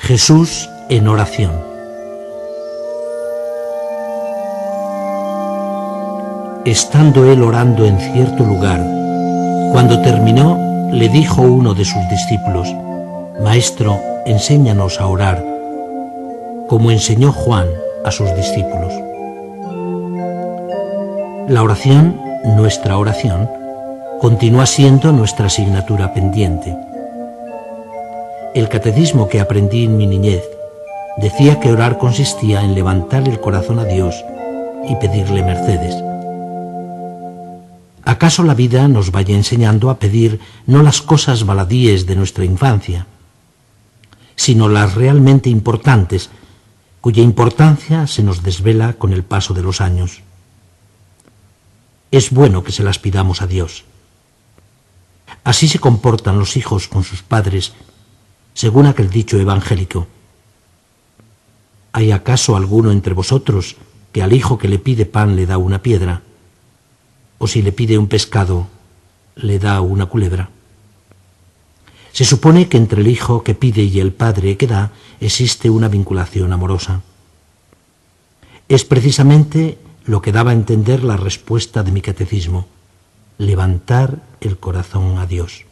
Jesús en oración. Estando él orando en cierto lugar, cuando terminó, le dijo uno de sus discípulos: Maestro, enséñanos a orar, como enseñó Juan a sus discípulos. La oración, nuestra oración, continúa siendo nuestra asignatura pendiente. El catecismo que aprendí en mi niñez decía que orar consistía en levantar el corazón a Dios y pedirle mercedes. ¿Acaso la vida nos vaya enseñando a pedir no las cosas baladíes de nuestra infancia, sino las realmente importantes, cuya importancia se nos desvela con el paso de los años? Es bueno que se las pidamos a Dios. Así se comportan los hijos con sus padres, según aquel dicho evangélico: ¿hay acaso alguno entre vosotros que al hijo que le pide pan le da una piedra? ¿O si le pide un pescado, le da una culebra? Se supone que entre el hijo que pide y el padre que da existe una vinculación amorosa. Es precisamente lo que daba a entender la respuesta de mi catecismo: levantar el corazón a Dios.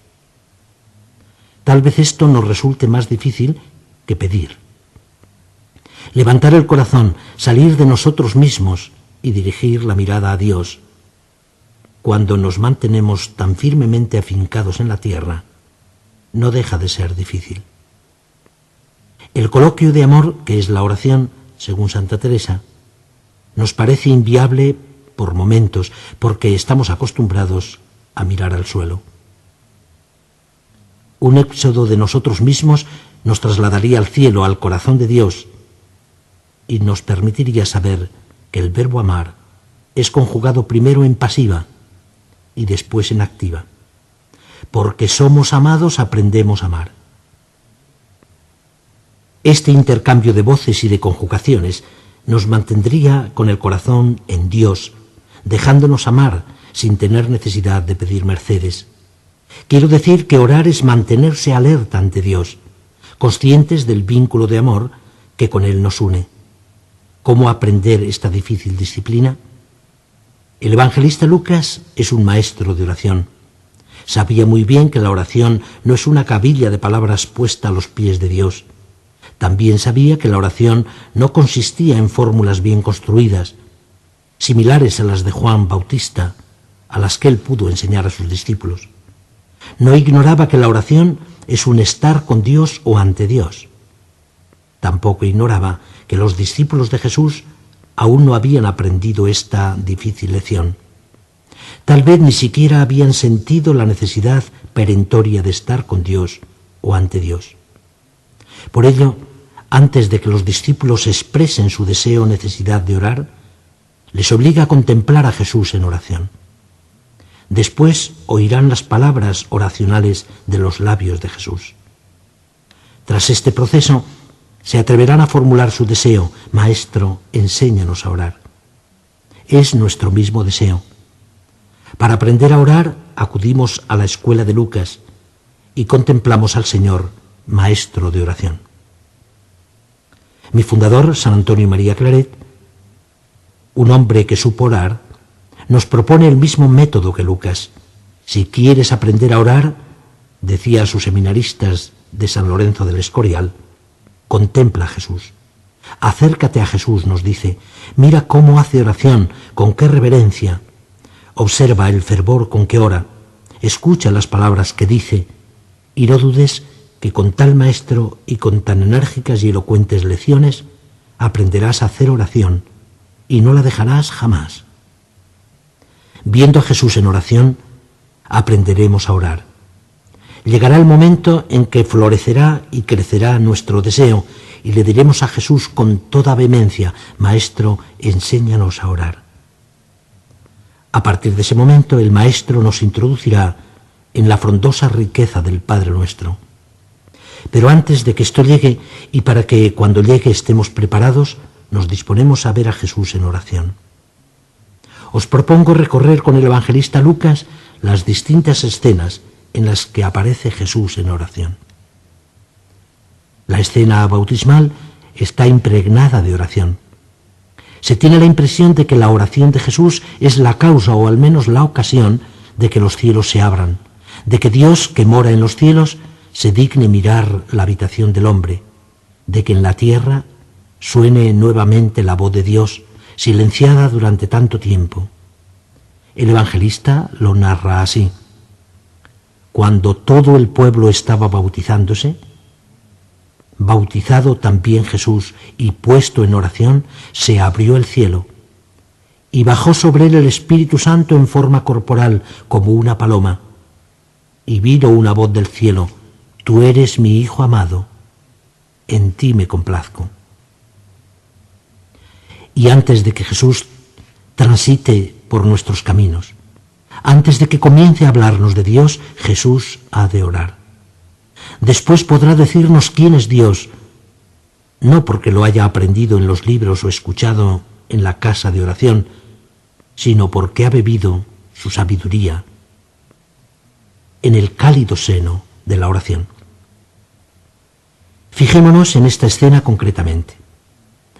Tal vez esto nos resulte más difícil que pedir. Levantar el corazón, salir de nosotros mismos y dirigir la mirada a Dios, cuando nos mantenemos tan firmemente afincados en la tierra, no deja de ser difícil. El coloquio de amor, que es la oración, según Santa Teresa, nos parece inviable por momentos, porque estamos acostumbrados a mirar al suelo. Un éxodo de nosotros mismos nos trasladaría al cielo, al corazón de Dios, y nos permitiría saber que el verbo amar es conjugado primero en pasiva y después en activa. Porque somos amados, aprendemos a amar. Este intercambio de voces y de conjugaciones nos mantendría con el corazón en Dios, dejándonos amar sin tener necesidad de pedir mercedes. Quiero decir que orar es mantenerse alerta ante Dios, conscientes del vínculo de amor que con Él nos une. ¿Cómo aprender esta difícil disciplina? El evangelista Lucas es un maestro de oración. Sabía muy bien que la oración no es una cabilla de palabras puesta a los pies de Dios. También sabía que la oración no consistía en fórmulas bien construidas, similares a las de Juan Bautista, a las que él pudo enseñar a sus discípulos. No ignoraba que la oración es un estar con Dios o ante Dios. Tampoco ignoraba que los discípulos de Jesús aún no habían aprendido esta difícil lección. Tal vez ni siquiera habían sentido la necesidad perentoria de estar con Dios o ante Dios. Por ello, antes de que los discípulos expresen su deseo o necesidad de orar, les obliga a contemplar a Jesús en oración. Después oirán las palabras oracionales de los labios de Jesús. Tras este proceso, se atreverán a formular su deseo: Maestro, enséñanos a orar. Es nuestro mismo deseo. Para aprender a orar, acudimos a la escuela de Lucas y contemplamos al Señor, Maestro de oración. Mi fundador, San Antonio María Claret, un hombre que supo orar, nos propone el mismo método que Lucas. Si quieres aprender a orar, decía a sus seminaristas de San Lorenzo del Escorial, contempla a Jesús. Acércate a Jesús, nos dice. Mira cómo hace oración, con qué reverencia. Observa el fervor con que ora. Escucha las palabras que dice y no dudes que con tal maestro y con tan enérgicas y elocuentes lecciones aprenderás a hacer oración y no la dejarás jamás. Viendo a Jesús en oración, aprenderemos a orar. Llegará el momento en que florecerá y crecerá nuestro deseo y le diremos a Jesús con toda vehemencia: Maestro, enséñanos a orar. A partir de ese momento, el Maestro nos introducirá en la frondosa riqueza del Padre Nuestro. Pero antes de que esto llegue, y para que cuando llegue estemos preparados, nos disponemos a ver a Jesús en oración. Os propongo recorrer con el evangelista Lucas las distintas escenas en las que aparece Jesús en oración. La escena bautismal está impregnada de oración. Se tiene la impresión de que la oración de Jesús es la causa, o al menos la ocasión, de que los cielos se abran, de que Dios, que mora en los cielos, se digne mirar la habitación del hombre, de que en la tierra suene nuevamente la voz de Dios, silenciada durante tanto tiempo. El evangelista lo narra así: cuando todo el pueblo estaba bautizándose, bautizado también Jesús y puesto en oración, se abrió el cielo y bajó sobre él el Espíritu Santo en forma corporal como una paloma, y vino una voz del cielo: tú eres mi Hijo amado, en ti me complazco. Y antes de que Jesús transite por nuestros caminos, antes de que comience a hablarnos de Dios, Jesús ha de orar. Después podrá decirnos quién es Dios, no porque lo haya aprendido en los libros o escuchado en la casa de oración, sino porque ha bebido su sabiduría en el cálido seno de la oración. Fijémonos en esta escena concretamente.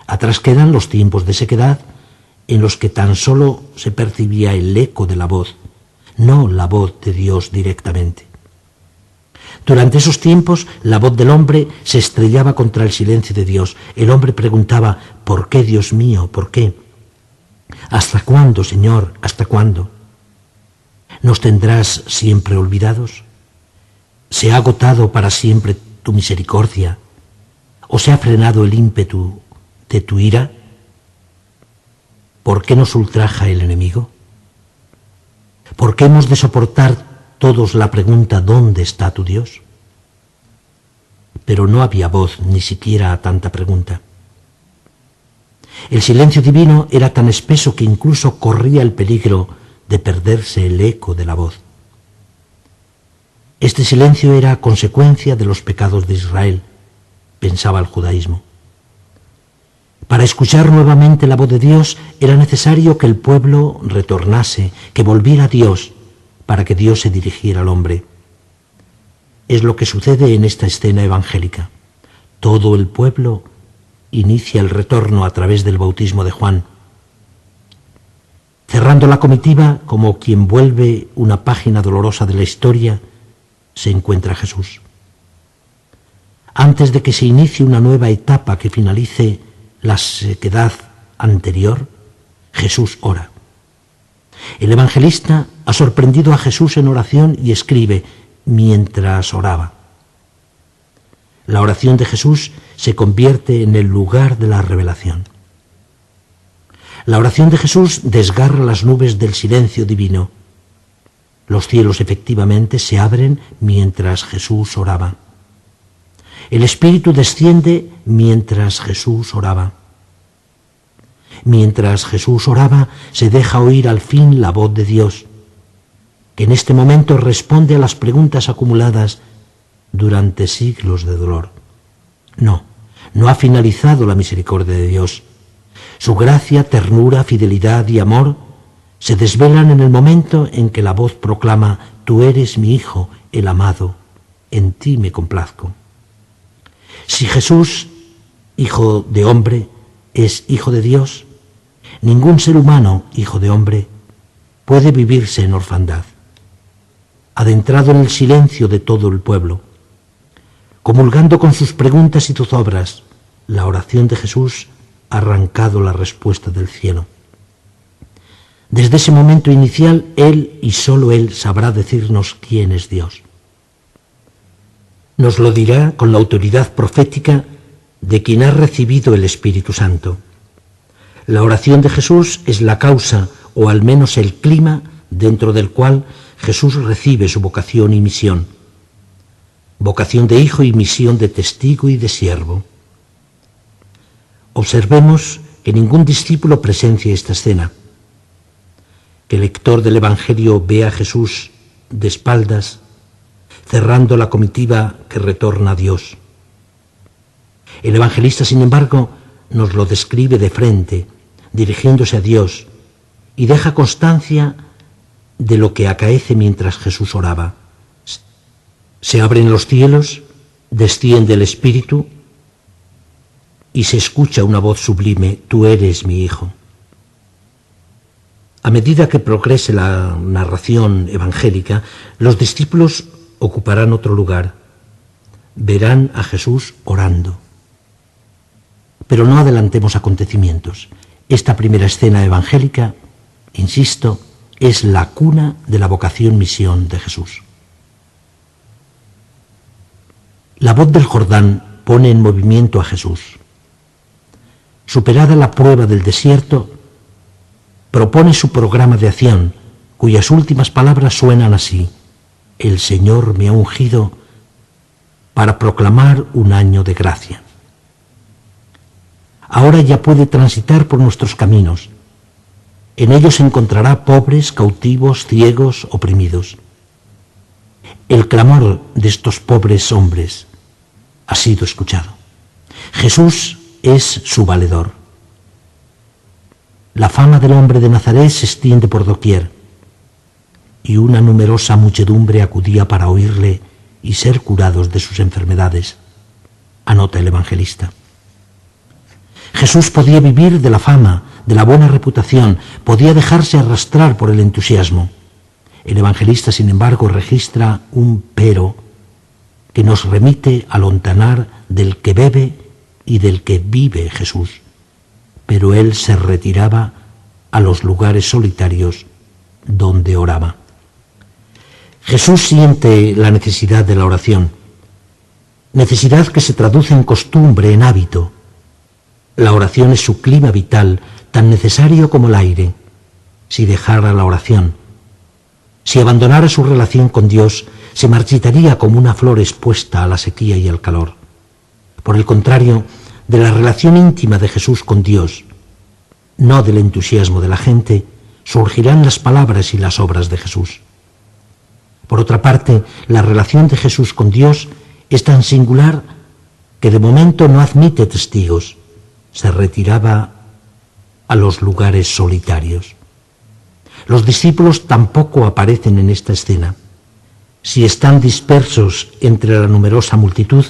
Atrás quedan los tiempos de sequedad en los que tan solo se percibía el eco de la voz, no la voz de Dios directamente. Durante esos tiempos, la voz del hombre se estrellaba contra el silencio de Dios. El hombre preguntaba: ¿por qué, Dios mío? ¿Por qué? ¿Hasta cuándo, Señor? ¿Hasta cuándo? ¿Nos tendrás siempre olvidados? ¿Se ha agotado para siempre tu misericordia? ¿O se ha frenado el ímpetu de tu ira? ¿Por qué nos ultraja el enemigo? ¿Por qué hemos de soportar todos la pregunta: ¿dónde está tu Dios? Pero no había voz ni siquiera a tanta pregunta. El silencio divino era tan espeso que incluso corría el peligro de perderse el eco de la voz. Este silencio era consecuencia de los pecados de Israel, pensaba el judaísmo. Para escuchar nuevamente la voz de Dios era necesario que el pueblo retornase, que volviera a Dios, para que Dios se dirigiera al hombre. Es lo que sucede en esta escena evangélica. Todo el pueblo inicia el retorno a través del bautismo de Juan. Cerrando la comitiva, como quien vuelve una página dolorosa de la historia, se encuentra Jesús. Antes de que se inicie una nueva etapa que finalice la sequedad anterior, Jesús ora. El evangelista ha sorprendido a Jesús en oración y escribe: mientras oraba. La oración de Jesús se convierte en el lugar de la revelación. La oración de Jesús desgarra las nubes del silencio divino. Los cielos efectivamente se abren mientras Jesús oraba. El Espíritu desciende mientras Jesús oraba. Mientras Jesús oraba, se deja oír al fin la voz de Dios, que en este momento responde a las preguntas acumuladas durante siglos de dolor. No ha finalizado la misericordia de Dios. Su gracia, ternura, fidelidad y amor se desvelan en el momento en que la voz proclama: tú eres mi Hijo, el amado, en ti me complazco. Si Jesús, hijo de hombre, es hijo de Dios, ningún ser humano, hijo de hombre, puede vivirse en orfandad. Adentrado en el silencio de todo el pueblo, comulgando con sus preguntas y zozobras, la oración de Jesús ha arrancado la respuesta del cielo. Desde ese momento inicial, Él y solo Él sabrá decirnos quién es Dios. Nos lo dirá con la autoridad profética de quien ha recibido el Espíritu Santo. La oración de Jesús es la causa, o al menos el clima, dentro del cual Jesús recibe su vocación y misión. Vocación de hijo y misión de testigo y de siervo. Observemos que ningún discípulo presencia esta escena. Que el lector del Evangelio ve a Jesús de espaldas, cerrando la comitiva que retorna a Dios. El evangelista, sin embargo, nos lo describe de frente, dirigiéndose a Dios, y deja constancia de lo que acaece mientras Jesús oraba. Se abren los cielos, desciende el Espíritu, y se escucha una voz sublime: tú eres mi hijo. A medida que progrese la narración evangélica, los discípulos ocuparán otro lugar. Verán a Jesús orando. Pero no adelantemos acontecimientos. Esta primera escena evangélica, insisto, es la cuna de la vocación-misión de Jesús. La voz del Jordán pone en movimiento a Jesús. Superada la prueba del desierto, propone su programa de acción, cuyas últimas palabras suenan así: el Señor me ha ungido para proclamar un año de gracia. Ahora ya puede transitar por nuestros caminos. En ellos encontrará pobres, cautivos, ciegos, oprimidos. El clamor de estos pobres hombres ha sido escuchado. Jesús es su valedor. La fama del hombre de Nazaret se extiende por doquier, y una numerosa muchedumbre acudía para oírle y ser curados de sus enfermedades, anota el evangelista. Jesús podía vivir de la fama, de la buena reputación, podía dejarse arrastrar por el entusiasmo. El evangelista, sin embargo, registra un pero que nos remite al ontanar del que bebe y del que vive Jesús. Pero él se retiraba a los lugares solitarios donde oraba. Jesús siente la necesidad de la oración, necesidad que se traduce en costumbre, en hábito. La oración es su clima vital, tan necesario como el aire. Si dejara la oración, si abandonara su relación con Dios, se marchitaría como una flor expuesta a la sequía y al calor. Por el contrario, de la relación íntima de Jesús con Dios, no del entusiasmo de la gente, surgirán las palabras y las obras de Jesús. Por otra parte, la relación de Jesús con Dios es tan singular que de momento no admite testigos. Se retiraba a los lugares solitarios. Los discípulos tampoco aparecen en esta escena. Si están dispersos entre la numerosa multitud,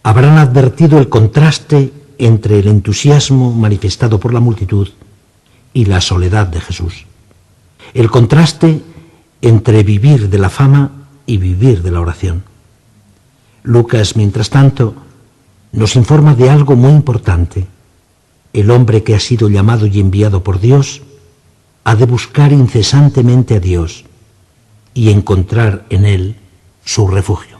habrán advertido el contraste entre el entusiasmo manifestado por la multitud y la soledad de Jesús. El contraste entre vivir de la fama y vivir de la oración. Lucas, mientras tanto, nos informa de algo muy importante. El hombre que ha sido llamado y enviado por Dios ha de buscar incesantemente a Dios y encontrar en Él su refugio.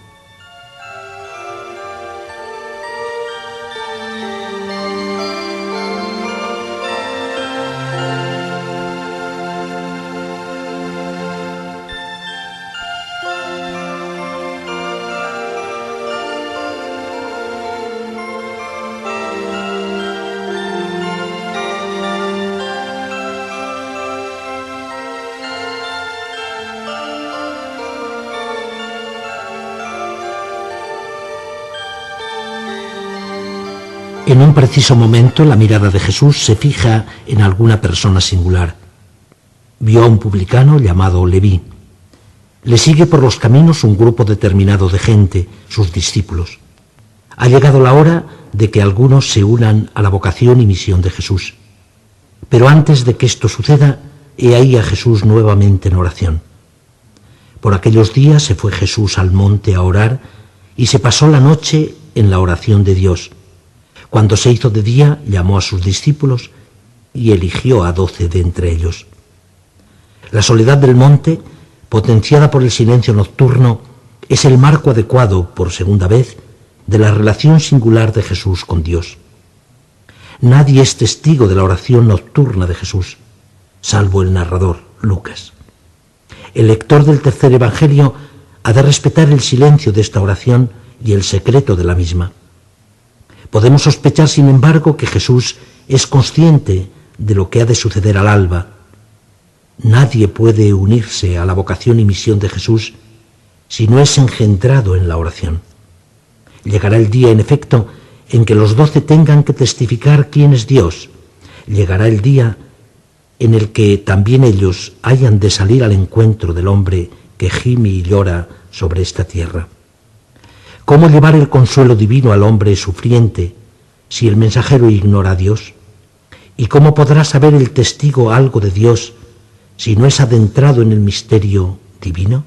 En un preciso momento, la mirada de Jesús se fija en alguna persona singular. Vio a un publicano llamado Leví. Le sigue por los caminos un grupo determinado de gente, sus discípulos. Ha llegado la hora de que algunos se unan a la vocación y misión de Jesús. Pero antes de que esto suceda, he ahí a Jesús nuevamente en oración. Por aquellos días se fue Jesús al monte a orar y se pasó la noche en la oración de Dios. Cuando se hizo de día, llamó a sus discípulos y eligió a 12 de entre ellos. La soledad del monte, potenciada por el silencio nocturno, es el marco adecuado, por segunda vez, de la relación singular de Jesús con Dios. Nadie es testigo de la oración nocturna de Jesús, salvo el narrador, Lucas. El lector del tercer evangelio ha de respetar el silencio de esta oración y el secreto de la misma. Podemos sospechar, sin embargo, que Jesús es consciente de lo que ha de suceder al alba. Nadie puede unirse a la vocación y misión de Jesús si no es engendrado en la oración. Llegará el día, en efecto, en que los 12 tengan que testificar quién es Dios. Llegará el día en el que también ellos hayan de salir al encuentro del hombre que gime y llora sobre esta tierra. ¿Cómo llevar el consuelo divino al hombre sufriente si el mensajero ignora a Dios? ¿Y cómo podrá saber el testigo algo de Dios si no es adentrado en el misterio divino?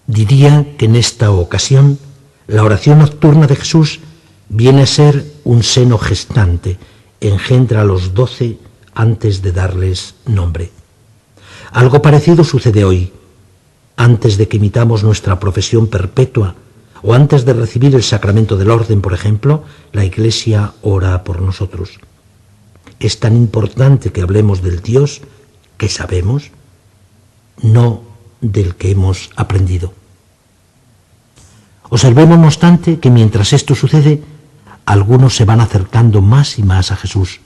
Diría que en esta ocasión la oración nocturna de Jesús viene a ser un seno gestante, engendra a los 12 antes de darles nombre. Algo parecido sucede hoy. Antes de que imitamos nuestra profesión perpetua o antes de recibir el sacramento del orden, por ejemplo, la Iglesia ora por nosotros. Es tan importante que hablemos del Dios que sabemos, no del que hemos aprendido. Observemos, no obstante, que mientras esto sucede, algunos se van acercando más y más a Jesús.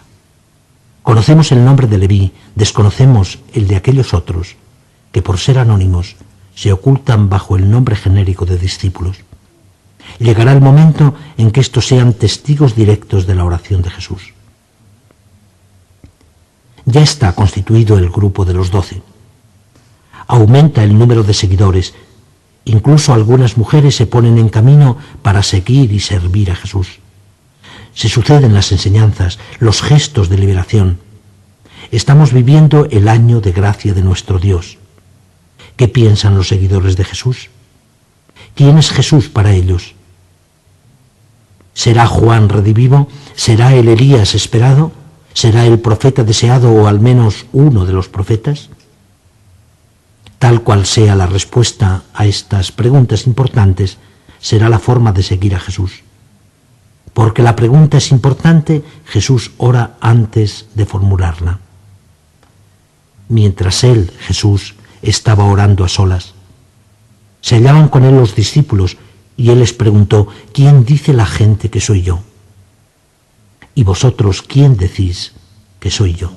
Conocemos el nombre de Leví, desconocemos el de aquellos otros que, por ser anónimos, se ocultan bajo el nombre genérico de discípulos. Llegará el momento en que estos sean testigos directos de la oración de Jesús. Ya está constituido el grupo de los 12. Aumenta el número de seguidores. Incluso algunas mujeres se ponen en camino para seguir y servir a Jesús. Se suceden las enseñanzas, los gestos de liberación. Estamos viviendo el año de gracia de nuestro Dios. ¿Qué piensan los seguidores de Jesús? ¿Quién es Jesús para ellos? ¿Será Juan redivivo? ¿Será el Elías esperado? ¿Será el profeta deseado o al menos uno de los profetas? Tal cual sea la respuesta a estas preguntas importantes, será la forma de seguir a Jesús. Porque la pregunta es importante, Jesús ora antes de formularla. Mientras él, Jesús, estaba orando a solas, se hallaban con él los discípulos y él les preguntó: ¿quién dice la gente que soy yo? ¿Y vosotros quién decís que soy yo?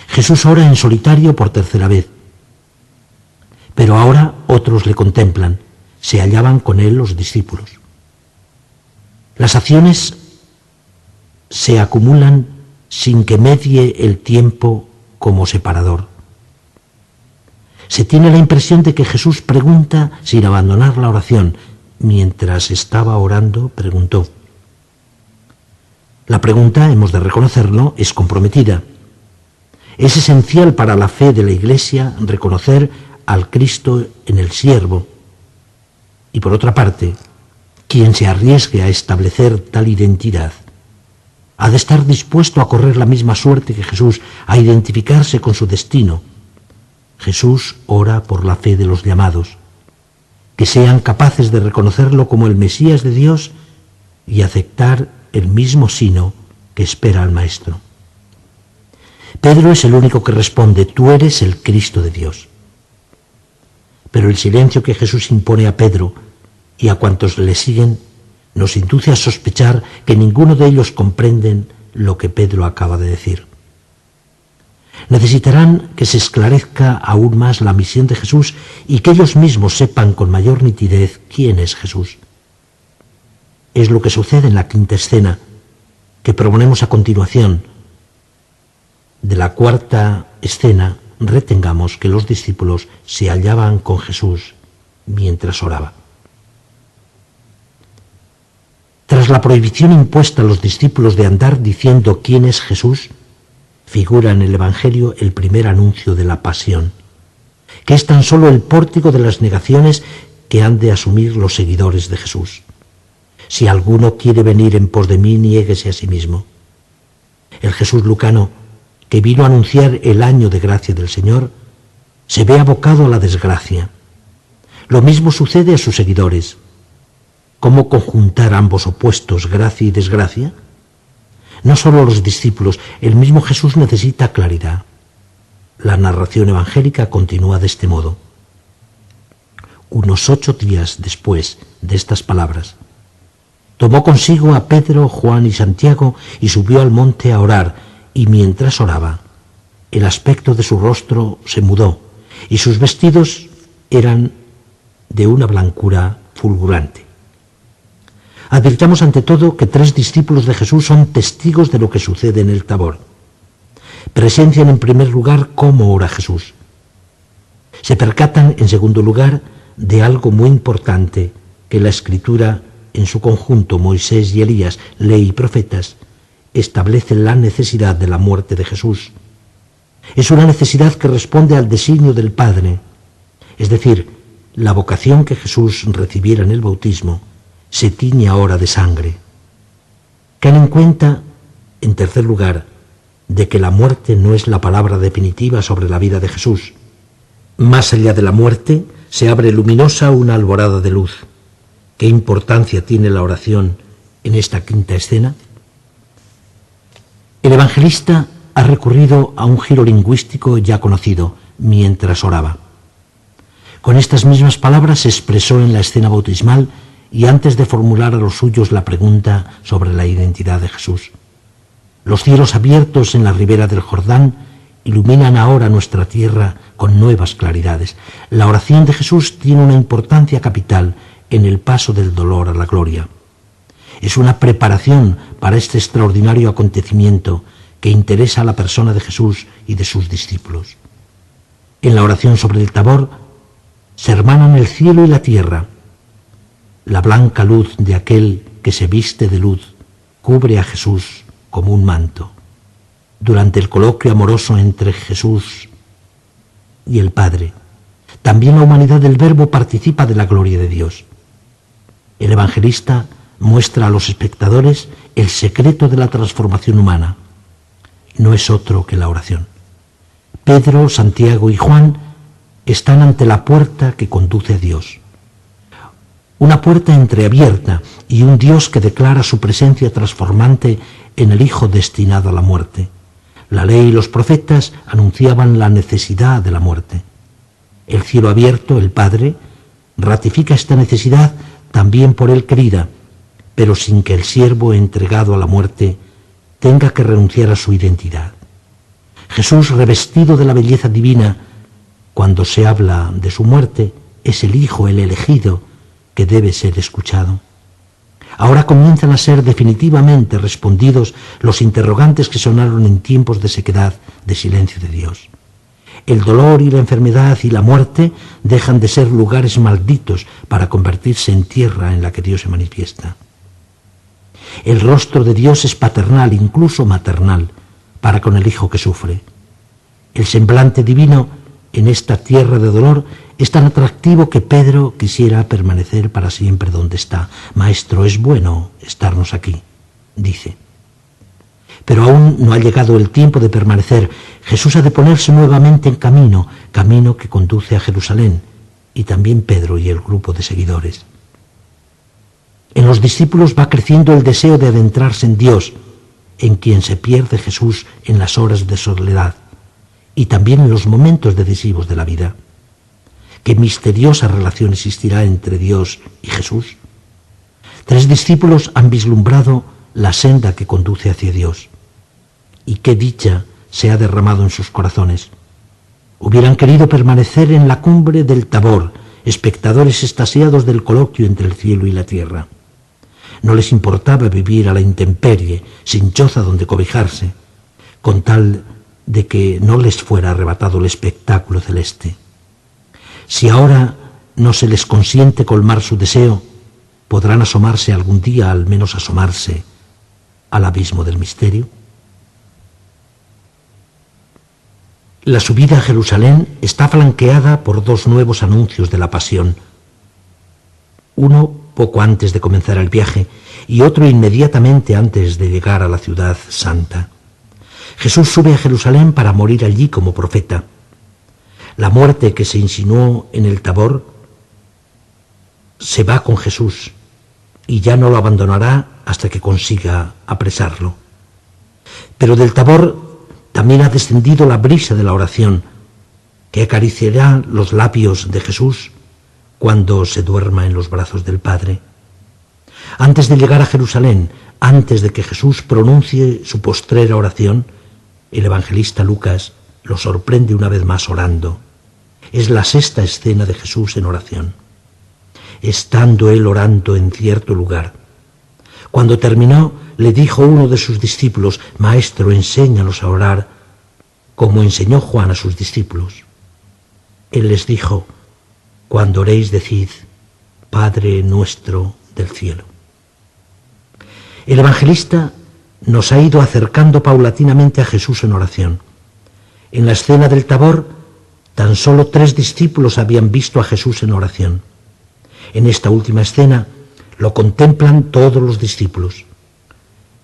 Jesús ora en solitario por tercera vez, pero ahora otros le contemplan, se hallaban con él los discípulos. Las acciones se acumulan sin que medie el tiempo como separador. Se tiene la impresión de que Jesús pregunta sin abandonar la oración. Mientras estaba orando, preguntó. La pregunta, hemos de reconocerlo, es comprometida. Es esencial para la fe de la Iglesia reconocer al Cristo en el siervo. Y por otra parte, quien se arriesgue a establecer tal identidad ha de estar dispuesto a correr la misma suerte que Jesús, a identificarse con su destino. Jesús ora por la fe de los llamados, que sean capaces de reconocerlo como el Mesías de Dios y aceptar el mismo sino que espera al Maestro. Pedro es el único que responde: tú eres el Cristo de Dios. Pero el silencio que Jesús impone a Pedro y a cuantos le siguen nos induce a sospechar que ninguno de ellos comprenden lo que Pedro acaba de decir. Necesitarán que se esclarezca aún más la misión de Jesús y que ellos mismos sepan con mayor nitidez quién es Jesús. Es lo que sucede en la quinta escena, que proponemos a continuación. De la cuarta escena retengamos que los discípulos se hallaban con Jesús mientras oraba. Tras la prohibición impuesta a los discípulos de andar diciendo quién es Jesús, figura en el Evangelio el primer anuncio de la pasión, que es tan solo el pórtico de las negaciones que han de asumir los seguidores de Jesús. Si alguno quiere venir en pos de mí, niéguese a sí mismo. El Jesús lucano, que vino a anunciar el año de gracia del Señor, se ve abocado a la desgracia. Lo mismo sucede a sus seguidores. ¿Cómo conjuntar ambos opuestos, gracia y desgracia? No solo los discípulos, el mismo Jesús necesita claridad. La narración evangélica continúa de este modo. Unos 8 días después de estas palabras, tomó consigo a Pedro, Juan y Santiago y subió al monte a orar, y mientras oraba, el aspecto de su rostro se mudó y sus vestidos eran de una blancura fulgurante. Advirtamos ante todo que 3 discípulos de Jesús son testigos de lo que sucede en el Tabor. Presencian en primer lugar cómo ora Jesús. Se percatan en segundo lugar de algo muy importante que la Escritura en su conjunto Moisés y Elías, ley y profetas, establecen la necesidad de la muerte de Jesús. Es una necesidad que responde al designio del Padre, es decir, la vocación que Jesús recibiera en el bautismo se tiñe ahora de sangre. Ten en cuenta, en tercer lugar, de que la muerte no es la palabra definitiva sobre la vida de Jesús. Más allá de la muerte se abre luminosa una alborada de luz. ¿Qué importancia tiene la oración en esta quinta escena? El evangelista ha recurrido a un giro lingüístico ya conocido, mientras oraba. Con estas mismas palabras se expresó en la escena bautismal y antes de formular a los suyos la pregunta sobre la identidad de Jesús. Los cielos abiertos en la ribera del Jordán iluminan ahora nuestra tierra con nuevas claridades. La oración de Jesús tiene una importancia capital en el paso del dolor a la gloria. Es una preparación para este extraordinario acontecimiento que interesa a la persona de Jesús y de sus discípulos. En la oración sobre el Tabor se hermanan el cielo y la tierra. La blanca luz de aquel que se viste de luz cubre a Jesús como un manto. Durante el coloquio amoroso entre Jesús y el Padre, también la humanidad del Verbo participa de la gloria de Dios. El evangelista muestra a los espectadores el secreto de la transformación humana. No es otro que la oración. Pedro, Santiago y Juan están ante la puerta que conduce a Dios. Una puerta entreabierta y un Dios que declara su presencia transformante en el Hijo destinado a la muerte. La ley y los profetas anunciaban la necesidad de la muerte. El cielo abierto, el Padre, ratifica esta necesidad también por él querida, pero sin que el siervo entregado a la muerte tenga que renunciar a su identidad. Jesús, revestido de la belleza divina, cuando se habla de su muerte, es el Hijo, el elegido, que debe ser escuchado. Ahora comienzan a ser definitivamente respondidos los interrogantes que sonaron en tiempos de sequedad, de silencio de Dios. El dolor y la enfermedad y la muerte dejan de ser lugares malditos para convertirse en tierra en la que Dios se manifiesta. El rostro de Dios es paternal, incluso maternal, para con el Hijo que sufre. El semblante divino en esta tierra de dolor es tan atractivo que Pedro quisiera permanecer para siempre donde está. Maestro, es bueno estarnos aquí, dice. Pero aún no ha llegado el tiempo de permanecer. Jesús ha de ponerse nuevamente en camino, camino que conduce a Jerusalén, y también Pedro y el grupo de seguidores. En los discípulos va creciendo el deseo de adentrarse en Dios, en quien se pierde Jesús en las horas de soledad y también en los momentos decisivos de la vida. ¿Qué misteriosa relación existirá entre Dios y Jesús? 3 discípulos han vislumbrado la senda que conduce hacia Dios. Y qué dicha se ha derramado en sus corazones. Hubieran querido permanecer en la cumbre del Tabor, espectadores extasiados del coloquio entre el cielo y la tierra. No les importaba vivir a la intemperie, sin choza donde cobijarse, con tal de que no les fuera arrebatado el espectáculo celeste. Si ahora no se les consiente colmar su deseo, podrán asomarse algún día, al menos asomarse, al abismo del misterio. La subida a Jerusalén está flanqueada por 2 nuevos anuncios de la pasión. Uno poco antes de comenzar el viaje y otro inmediatamente antes de llegar a la ciudad santa. Jesús sube a Jerusalén para morir allí como profeta. La muerte que se insinuó en el Tabor se va con Jesús y ya no lo abandonará hasta que consiga apresarlo. Pero del Tabor también ha descendido la brisa de la oración, que acariciará los labios de Jesús cuando se duerma en los brazos del Padre. Antes de llegar a Jerusalén, antes de que Jesús pronuncie su postrera oración, el evangelista Lucas lo sorprende una vez más orando. Es la 6ª escena de Jesús en oración. Estando él orando en cierto lugar, cuando terminó, le dijo uno de sus discípulos: Maestro, enséñanos a orar, como enseñó Juan a sus discípulos. Él les dijo: Cuando oréis, decid: Padre nuestro del cielo. El evangelista nos ha ido acercando paulatinamente a Jesús en oración. En la escena del Tabor, tan solo 3 discípulos habían visto a Jesús en oración. En esta última escena lo contemplan todos los discípulos.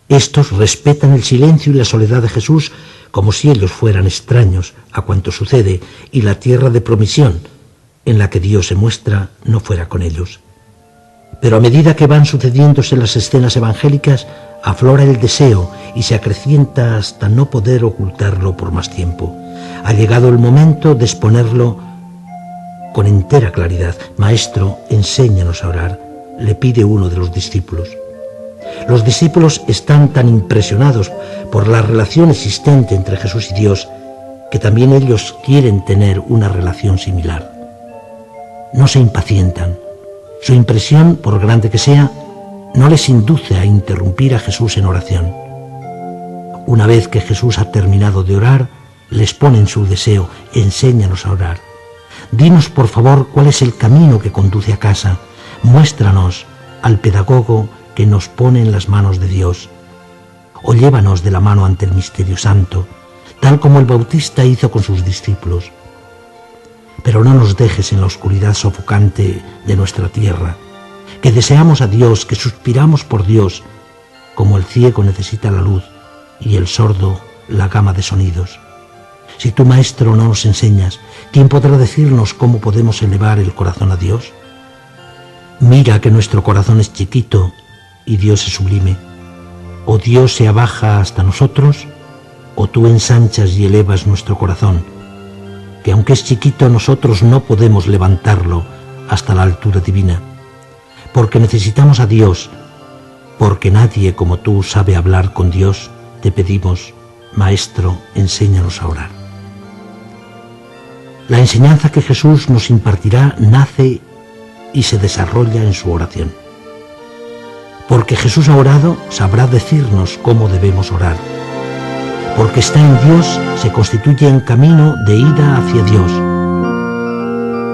Estos respetan el silencio y la soledad de Jesús como si ellos fueran extraños a cuanto sucede y la tierra de promisión en la que Dios se muestra no fuera con ellos. Pero a medida que van sucediéndose las escenas evangélicas, aflora el deseo y se acrecienta hasta no poder ocultarlo por más tiempo. Ha llegado el momento de exponerlo con entera claridad. Maestro, enséñanos a orar, le pide uno de los discípulos. Los discípulos están tan impresionados por la relación existente entre Jesús y Dios que también ellos quieren tener una relación similar. No se impacientan. Su impresión, por grande que sea, no les induce a interrumpir a Jesús en oración. Una vez que Jesús ha terminado de orar, les pone en su deseo: enséñanos a orar. Dinos, por favor, cuál es el camino que conduce a casa. Muéstranos al pedagogo que nos pone en las manos de Dios. O llévanos de la mano ante el misterio santo, tal como el Bautista hizo con sus discípulos. Pero no nos dejes en la oscuridad sofocante de nuestra tierra, que deseamos a Dios, que suspiramos por Dios, como el ciego necesita la luz y el sordo la gama de sonidos. Si tú, Maestro, no nos enseñas, ¿quién podrá decirnos cómo podemos elevar el corazón a Dios? Mira que nuestro corazón es chiquito y Dios es sublime. O Dios se abaja hasta nosotros, o tú ensanchas y elevas nuestro corazón, que aunque es chiquito, nosotros no podemos levantarlo hasta la altura divina, porque necesitamos a Dios, porque nadie como tú sabe hablar con Dios. Te pedimos, Maestro, enséñanos a orar. La enseñanza que Jesús nos impartirá nace y se desarrolla en su oración. Porque Jesús ha orado, sabrá decirnos cómo debemos orar. Porque está en Dios, se constituye en camino de ida hacia Dios.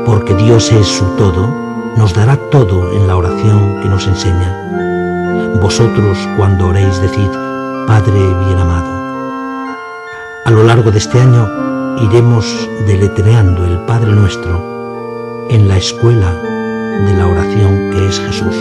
Porque Dios es su todo, nos dará todo en la oración que nos enseña. Vosotros, cuando oréis, decid: Padre bien amado. A lo largo de este año iremos deletreando el Padre Nuestro en la escuela de la oración que es Jesús.